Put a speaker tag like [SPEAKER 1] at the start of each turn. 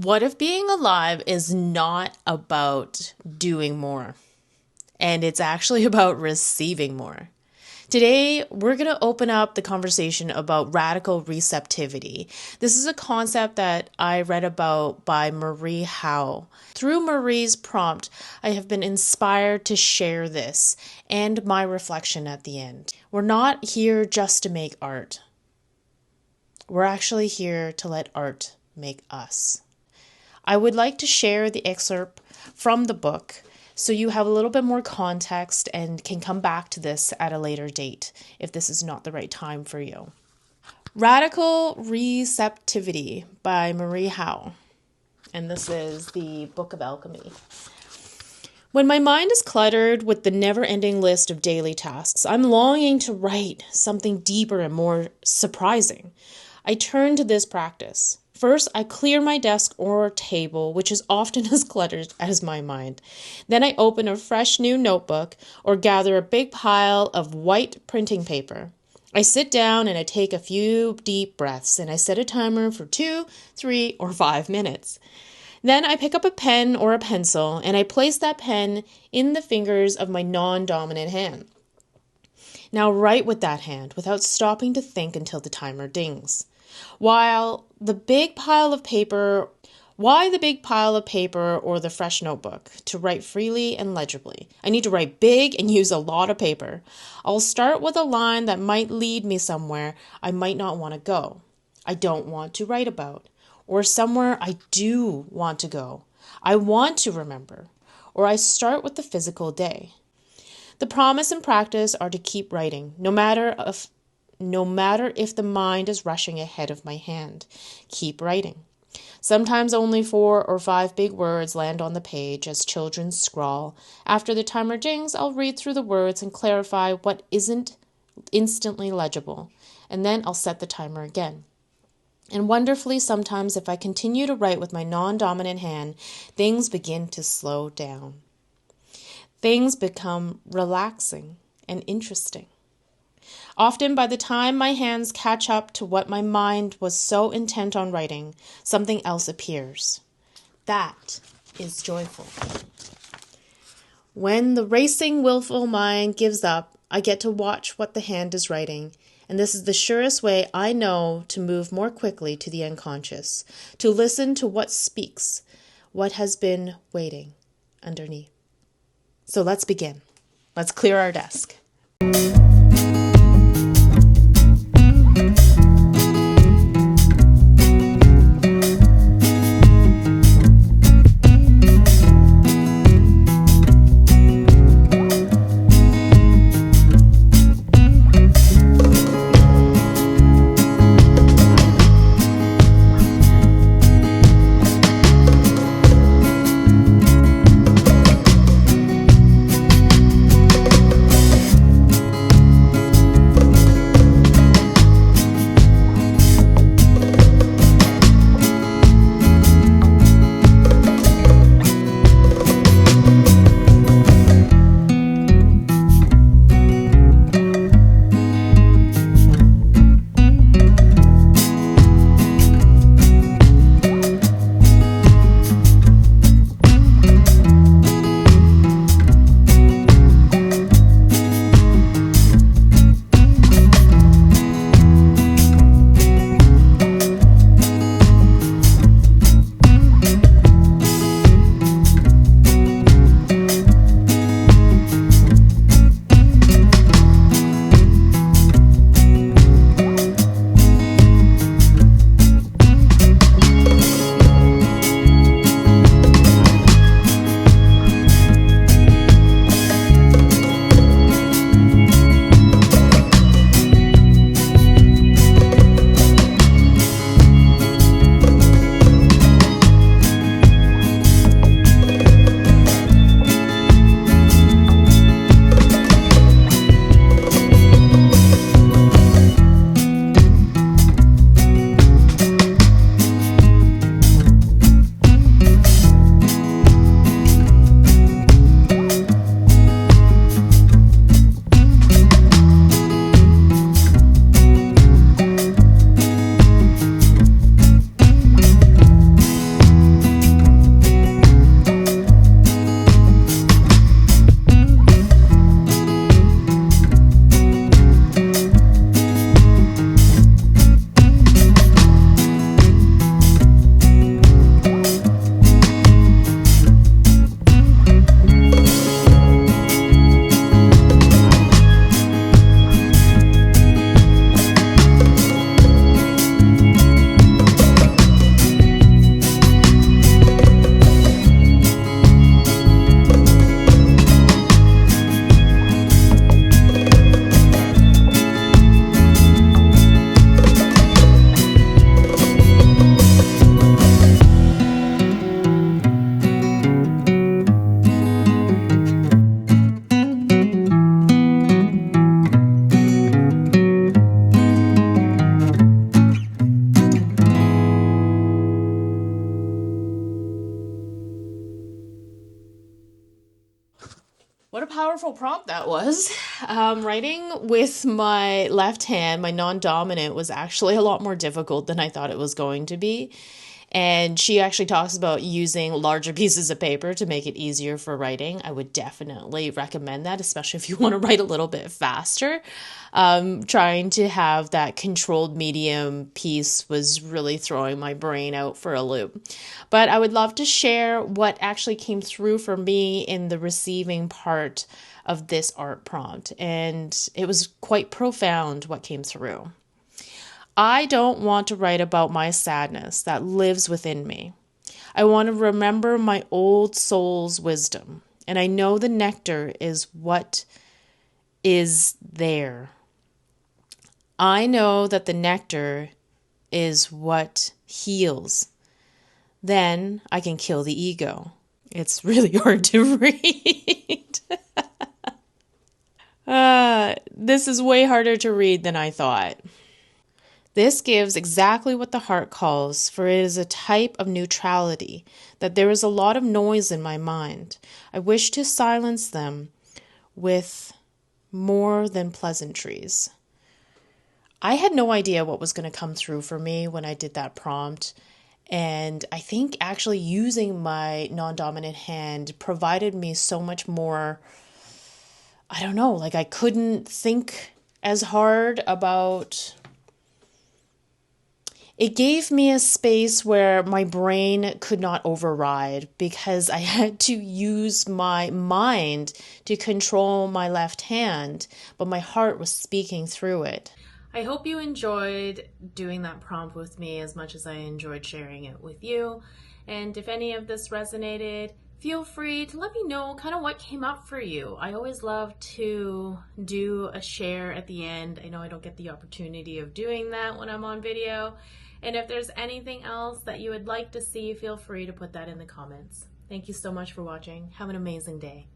[SPEAKER 1] What if being alive is not about doing more, and it's actually about receiving more? Today, we're going to open up the conversation about radical receptivity. This is a concept that I read about by Marie Howe. Through Marie's prompt, I have been inspired to share this and my reflection at the end. We're not here just to make art. We're actually here to let art make us. I would like to share the excerpt from the book so you have a little bit more context and can come back to this at a later date if this is not the right time for you. Radical Receptivity by Marie Howe. And this is the Book of Alchemy. When my mind is cluttered with the never-ending list of daily tasks, I'm longing to write something deeper and more surprising. I turn to this practice. First, I clear my desk or table, which is often as cluttered as my mind. Then I open a fresh new notebook or gather a big pile of white printing paper. I sit down and I take a few deep breaths and I set a timer for 2, 3, or 5 minutes. Then I pick up a pen or a pencil and I place that pen in the fingers of my non-dominant hand. Now write with that hand without stopping to think until the timer dings. Why the big pile of paper or the fresh notebook? To write freely and legibly. I need to write big and use a lot of paper. I'll start with a line that might lead me somewhere I might not want to go. I don't want to write about. Or somewhere I do want to go. I want to remember. Or I start with the physical day. The promise and practice are to keep writing, no matter if the mind is rushing ahead of my hand. Keep writing. Sometimes only 4 or 5 big words land on the page as children scrawl. After the timer dings, I'll read through the words and clarify what isn't instantly legible, and then I'll set the timer again. And wonderfully, sometimes if I continue to write with my non-dominant hand, things begin to slow down. Things become relaxing and interesting. Often, by the time my hands catch up to what my mind was so intent on writing, something else appears. That is joyful. When the racing, willful mind gives up, I get to watch what the hand is writing, and this is the surest way I know to move more quickly to the unconscious, to listen to what speaks, what has been waiting underneath. So let's begin. Let's clear our desk. What a powerful prompt that was. Writing with my left hand, my non-dominant, was actually a lot more difficult than I thought it was going to be. And she actually talks about using larger pieces of paper to make it easier for writing. I would definitely recommend that, especially if you want to write a little bit faster. Trying to have that controlled medium piece was really throwing my brain out for a loop. But I would love to share what actually came through for me in the receiving part of this art prompt. And it was quite profound what came through. I don't want to write about my sadness that lives within me. I want to remember my old soul's wisdom, and I know the nectar is what is there. I know that the nectar is what heals. Then I can kill the ego. It's really hard to read. This is way harder to read than I thought. This gives exactly what the heart calls, for it is a type of neutrality, that there is a lot of noise in my mind. I wish to silence them with more than pleasantries. I had no idea what was going to come through for me when I did that prompt. And I think actually using my non-dominant hand provided me so much more, I don't know, like I couldn't think as hard about. It gave me a space where my brain could not override because I had to use my mind to control my left hand, but my heart was speaking through it. I hope you enjoyed doing that prompt with me as much as I enjoyed sharing it with you. And if any of this resonated, feel free to let me know kind of what came up for you. I always love to do a share at the end. I know I don't get the opportunity of doing that when I'm on video. And if there's anything else that you would like to see, feel free to put that in the comments. Thank you so much for watching. Have an amazing day.